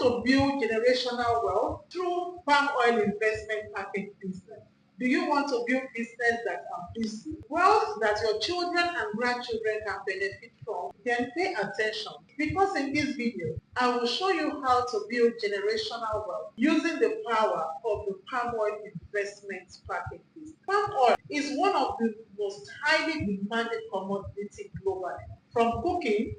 to build generational wealth through palm oil investment package business. Do you want to build business that are busy? Wealth that your children and grandchildren can benefit from? Then pay attention, because in this video, I will show you how to build generational wealth using the power of the palm oil investment package business. Palm oil is one of the most highly demanded commodity globally, from cooking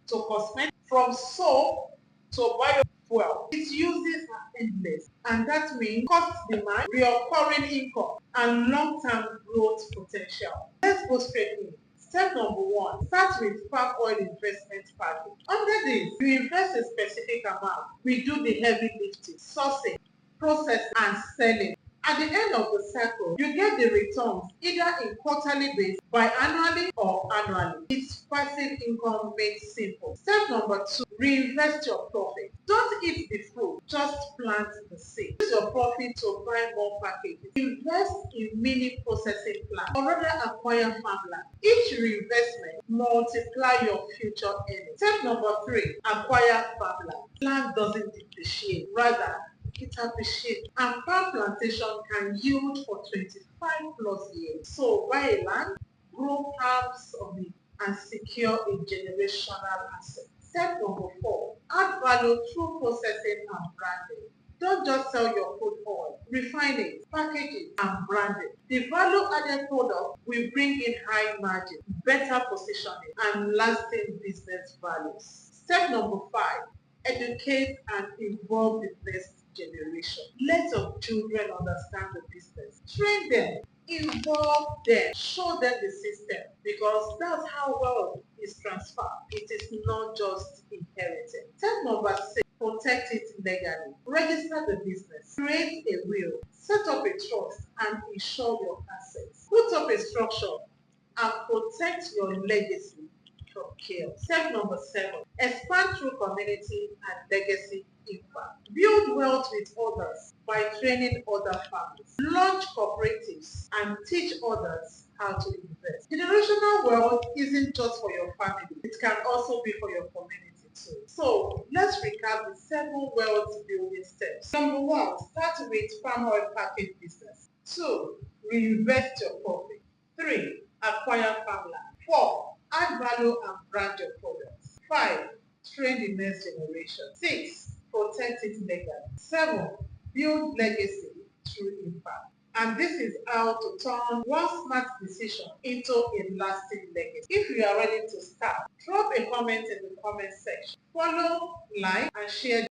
to cosmetics, from soap to biofuel. Its uses are endless, and that means cost demand, recurring income, and long-term growth potential. Let's go straight in. Step number 1, start with palm oil investment package. Under this, you invest a specific amount. We do the heavy lifting, sourcing, processing, and selling. At the end of the cycle, you get the returns either in quarterly basis, biannually, or annually. It's passive income made simple. Step number 2, reinvest your profit. Don't eat the fruit, just plant the seed. Use your profit to buy more packages. Invest in mini processing plants, or rather acquire farmland. Each reinvestment multiply your future earnings. Step number 3, acquire farmland. Land doesn't depreciate, rather it appreciates, and palm plantation can yield for 25 plus years. So buy a land, grow palms on it, and secure a generational asset. Step number 4, add value through processing and branding. Don't just sell your crude oil, refine it, package it, and brand it. The value-added product will bring in high margin, better positioning, and lasting business values. Step number 5, educate and involve the next generation. Let your children understand the business. Train them, involve them, show them the system, because that's how wealth is transferred. It is not just inherited. Step number 6, protect it legally. Register the business, create a will, set up a trust, and insure your assets. Put up a structure and protect your legacy from chaos. Step number 7, expand through community and legacy impact. Build wealth with others by training other farmers. Launch cooperatives and teach others how to invest. Generational wealth isn't just for your family, it can also be for your community too. So let's recap the 7 wealth building steps. Number 1, start with palm oil package business. 2, reinvest your profit. 3, acquire farmland. 4, add value and brand your products. 5, train the next generation. 6, protect it legally. 7, build legacy through impact. And this is how to turn one smart decision into a lasting legacy. If you are ready to start, drop a comment in the comment section. Follow, like, and share